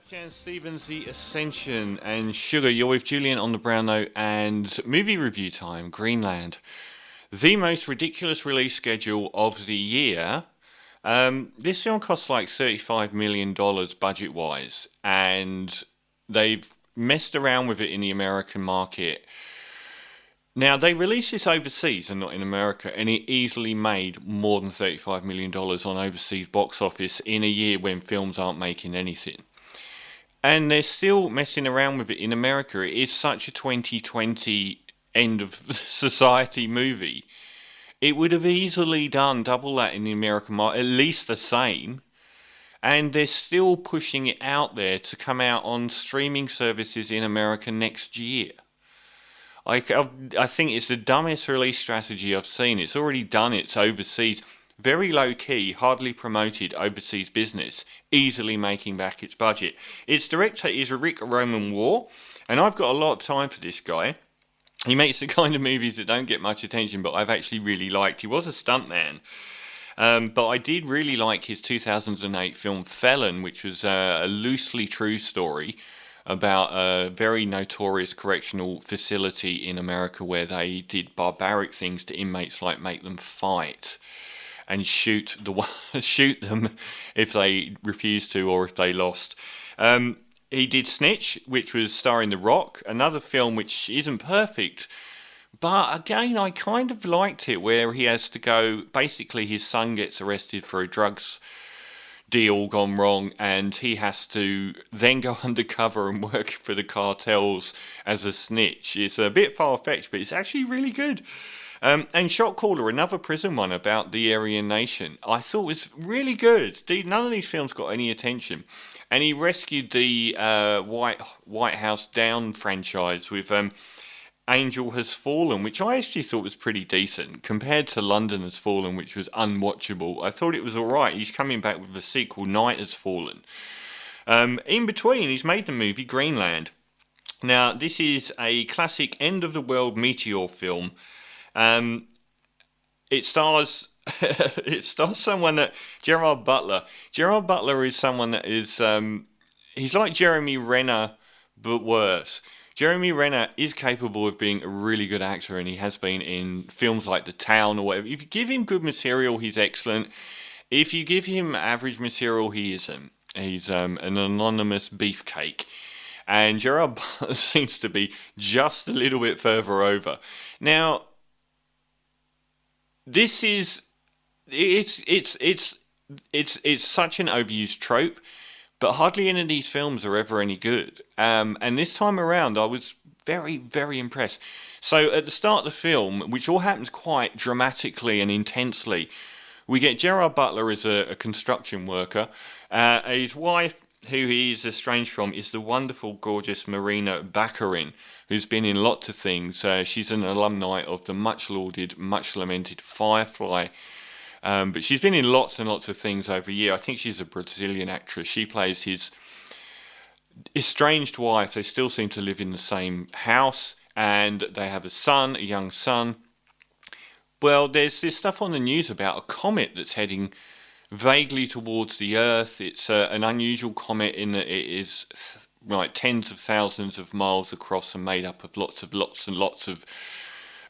Jan Stevens, The Ascension, and Sugar. You're with Julian on the brown note and movie review time. Greenland, the most ridiculous release schedule of the year. This film costs like $35 million budget-wise, and they've messed around with it in the American market. Now, they released this overseas and not in America, and it easily made more than $35 million on overseas box office in a year when films aren't making anything. And they're still messing around with it in America. It is such a 2020 end of society movie. It would have easily done double that in the American market, at least the same. And they're still pushing it out there to come out on streaming services in America next year. I think it's the dumbest release strategy I've seen. It's already done its overseas, very low key, hardly promoted overseas business, easily making back its budget. Its director is Ric Roman Waugh, and I've got a lot of time for this guy. He makes the kind of movies that don't get much attention, but I've actually really liked. He was a stuntman. But I did really like his 2008 film Felon, which was a loosely true story about a very notorious correctional facility in America where they did barbaric things to inmates, like make them fight and shoot them if they refused to or if they lost. He did Snitch, which was starring The Rock, another film which isn't perfect, but again, I kind of liked it, where he has to go, basically his son gets arrested for a drugs deal gone wrong, and he has to then go undercover and work for the cartels as a snitch. It's a bit far-fetched, but it's actually really good. And Shot Caller, another prison one about the Aryan Nation, I thought was really good. None of these films got any attention. And he rescued the White House Down franchise with Angel Has Fallen, which I actually thought was pretty decent compared to London Has Fallen, which was unwatchable. I thought it was alright. He's coming back with a sequel, Night Has Fallen. In between, he's made the movie Greenland. Now, this is a classic end-of-the-world meteor film. It stars someone that Gerard Butler. Gerard Butler is someone that is he's like Jeremy Renner but worse. Jeremy Renner is capable of being a really good actor, and he has been in films like The Town or whatever. If you give him good material, he's excellent. If you give him average material, he isn't. He's an anonymous beefcake. And Gerard Butler seems to be just a little bit further over. Now, this is it's such an overused trope, but hardly any of these films are ever any good. And this time around, I was very, very impressed. So at the start of the film, which all happens quite dramatically and intensely, we get Gerard Butler as a construction worker. His wife, who he is estranged from, is the wonderful, gorgeous Marina Baccarin, who's been in lots of things. She's an alumni of the much-lauded, much-lamented Firefly. But she's been in lots and lots of things over a year. I think she's a Brazilian actress. She plays his estranged wife. They still seem to live in the same house, and they have a son, a young son. Well, there's this stuff on the news about a comet that's heading vaguely towards the Earth. It's an unusual comet in that it is like tens of thousands of miles across and made up of lots and lots of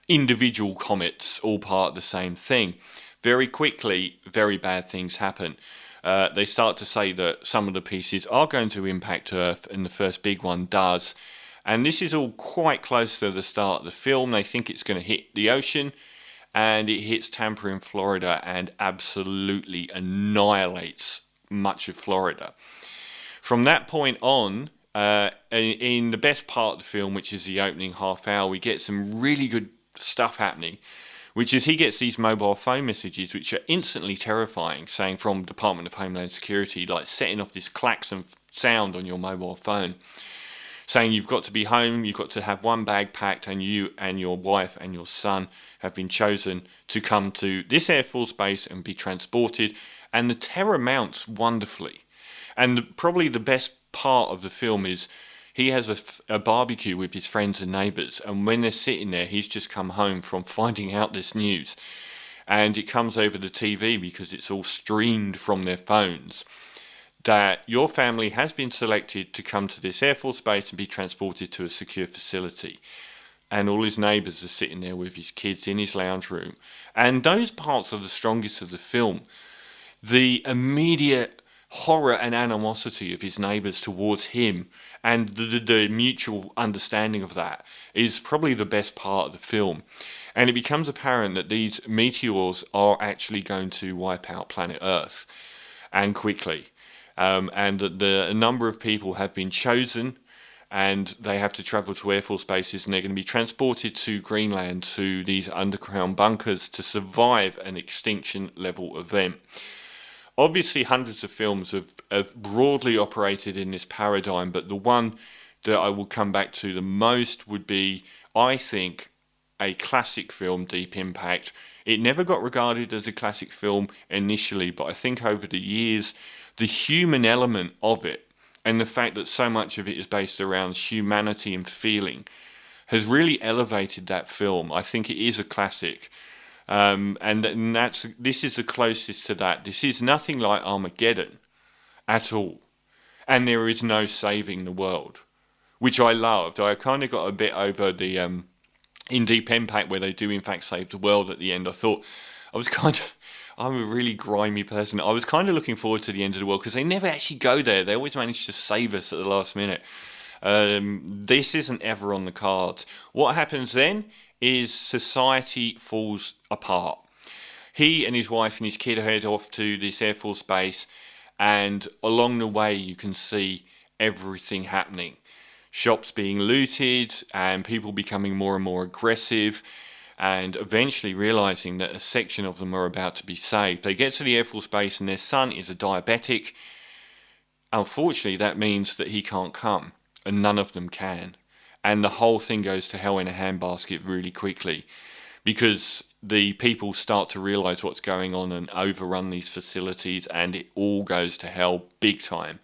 individual comets, all part of the same thing. Very quickly, very bad things happen. They start to say that some of the pieces are going to impact Earth, and the first big one does. And this is all quite close to the start of the film. They think it's going to hit the ocean, and it hits Tampa in Florida and absolutely annihilates much of Florida. From that point on, in the best part of the film, which is the opening half hour, we get some really good stuff happening, which is he gets these mobile phone messages which are instantly terrifying, saying from Department of Homeland Security, like setting off this klaxon sound on your mobile phone, saying you've got to be home, you've got to have one bag packed, and you and your wife and your son have been chosen to come to this Air Force base and be transported. And the terror mounts wonderfully. And probably the best part of the film is he has a barbecue with his friends and neighbours, and when they're sitting there, he's just come home from finding out this news, and it comes over the TV because it's all streamed from their phones. that your family has been selected to come to this Air Force base and be transported to a secure facility. And all his neighbours are sitting there with his kids in his lounge room. And those parts are the strongest of the film. The immediate horror and animosity of his neighbours towards him and the mutual understanding of that is probably the best part of the film. And it becomes apparent that these meteors are actually going to wipe out planet Earth, and quickly. And that a number of people have been chosen, and they have to travel to Air Force bases, and they're going to be transported to Greenland, to these underground bunkers, to survive an extinction level event. Obviously, hundreds of films have broadly operated in this paradigm, but the one that I will come back to the most would be, I think, a classic film, Deep Impact. It never got regarded as a classic film initially, but I think over the years, the human element of it, and the fact that so much of it is based around humanity and feeling, has really elevated that film. I think it is a classic. This is the closest to that. This is nothing like Armageddon at all. And there is no saving the world, which I loved. I kind of got a bit over the in Deep Impact, where they do in fact save the world at the end. I'm a really grimy person. I was kind of looking forward to the end of the world, because they never actually go there. They always manage to save us at the last minute. This isn't ever on the cards. What happens then is society falls apart. He and his wife and his kid head off to this Air Force base, and along the way you can see everything happening. Shops being looted, and people becoming more and more aggressive, and eventually realizing that a section of them are about to be saved. They get to the Air Force base, and their son is a diabetic. Unfortunately, that means that he can't come, and none of them can. And the whole thing goes to hell in a handbasket really quickly, because the people start to realize what's going on and overrun these facilities, and it all goes to hell big time.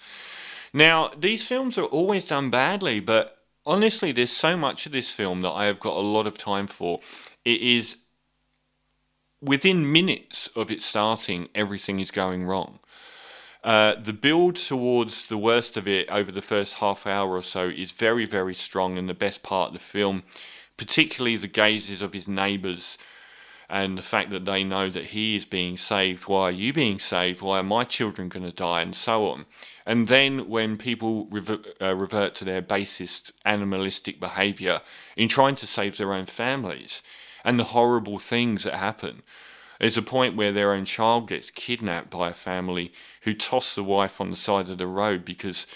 Now, these films are always done badly, but honestly, there's so much of this film that I have got a lot of time for. It is, within minutes of it starting, everything is going wrong. The build towards the worst of it over the first half hour or so is very, very strong, and the best part of the film, particularly the gazes of his neighbours, and the fact that they know that he is being saved. Why are you being saved? Why are my children going to die? And so on. And then when people revert to their basest animalistic behaviour in trying to save their own families, and the horrible things that happen. There's a point where their own child gets kidnapped by a family who toss the wife on the side of the road because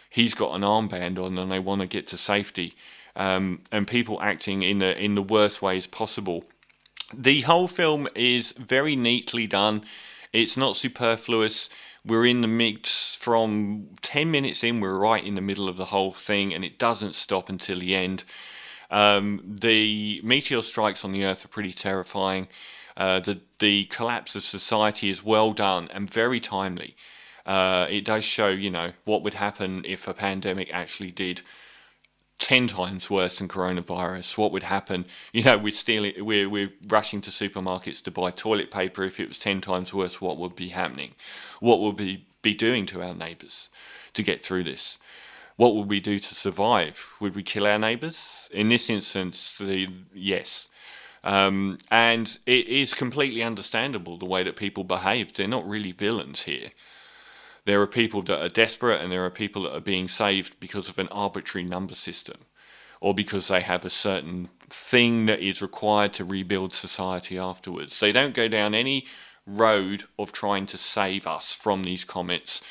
he's got an armband on and they want to get to safety. And people acting in the worst ways possible. The whole film is very neatly done. It's not superfluous. We're in the mix from 10 minutes in. We're right in the middle of the whole thing, and it doesn't stop until the end. The meteor strikes on the Earth are pretty terrifying. The collapse of society is well done and very timely. It does show, what would happen if a pandemic actually did 10 times worse than coronavirus. What would happen? We're rushing to supermarkets to buy toilet paper. If it was 10 times worse, what would be happening? What would we be doing to our neighbours to get through this? What would we do to survive? Would we kill our neighbours? In this instance, yes. And it is completely understandable the way that people behave. They're not really villains here. There are people that are desperate, and there are people that are being saved because of an arbitrary number system, or because they have a certain thing that is required to rebuild society afterwards. They don't go down any road of trying to save us from these comets,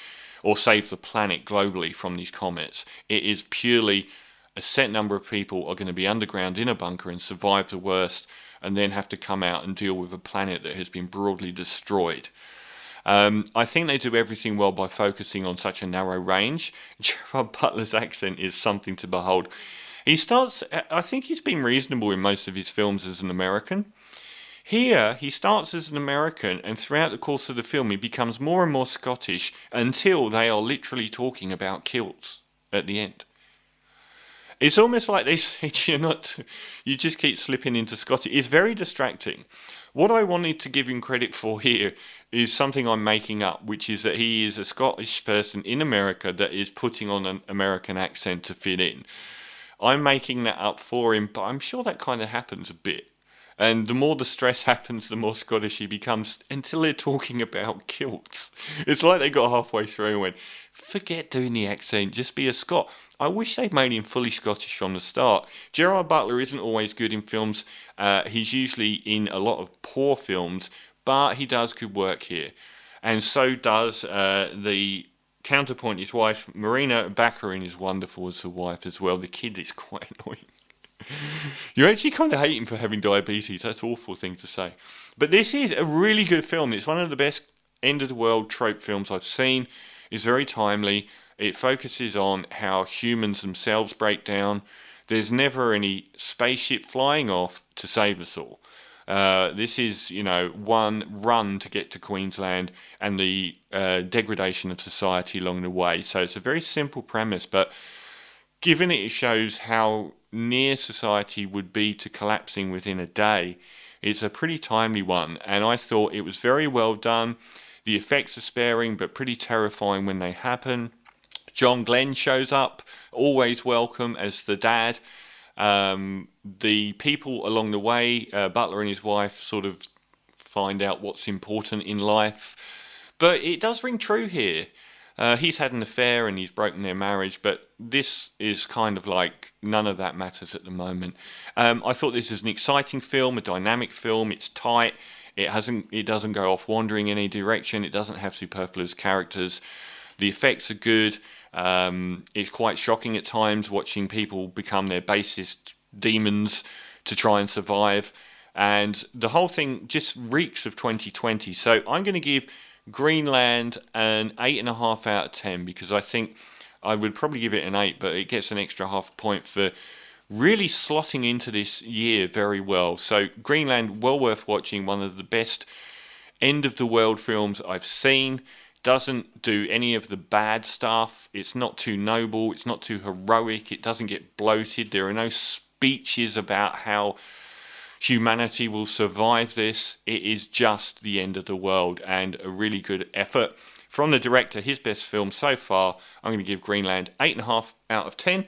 or save the planet globally from these comets. It is purely a set number of people are going to be underground in a bunker and survive the worst, and then have to come out and deal with a planet that has been broadly destroyed. I think they do everything well by focusing on such a narrow range. Gerard Butler's accent is something to behold. I think he's been reasonable in most of his films as an American. Here, he starts as an American, and throughout the course of the film, he becomes more and more Scottish until they are literally talking about kilts at the end. It's almost like they say you just keep slipping into Scottish. It's very distracting. What I wanted to give him credit for here, is something I'm making up, which is that he is a Scottish person in America that is putting on an American accent to fit in. I'm making that up for him, but I'm sure that kind of happens a bit. And the more the stress happens, the more Scottish he becomes, until they're talking about kilts. It's like they got halfway through and went, forget doing the accent, just be a Scot. I wish they'd made him fully Scottish from the start. Gerard Butler isn't always good in films. He's usually in a lot of poor films, but he does good work here. And so does the counterpoint, his wife. Marina Baccarin is wonderful as the wife as well. The kid is quite annoying. You actually kind of hate him for having diabetes. That's an awful thing to say. But this is a really good film. It's one of the best end-of-the-world trope films I've seen. It's very timely. It focuses on how humans themselves break down. There's never any spaceship flying off to save us all. This is, one run to get to Queensland and the degradation of society along the way. So it's a very simple premise, but given it shows how near society would be to collapsing within a day, it's a pretty timely one. And I thought it was very well done. The effects are sparing, but pretty terrifying when they happen. John Glenn shows up, always welcome as the dad. The people along the way, Butler and his wife, sort of find out what's important in life. But it does ring true here. He's had an affair and he's broken their marriage, but this is kind of like none of that matters at the moment. I thought this was an exciting film, a dynamic film. It's tight. It doesn't go off wandering in any direction. It doesn't have superfluous characters. The effects are good. It's quite shocking at times watching people become their basest demons to try and survive. And the whole thing just reeks of 2020. So I'm going to give Greenland an 8.5 out of 10, because I think I would probably give it an 8, but it gets an extra half point for really slotting into this year very well. So Greenland, well worth watching, one of the best end-of-the-world films I've seen. Doesn't do any of the bad stuff. It's not too noble. It's not too heroic. It doesn't get bloated. There are no speeches about how humanity will survive this. It is just the end of the world, and a really good effort from the director. His best film so far. I'm going to give Greenland 8.5 out of 10.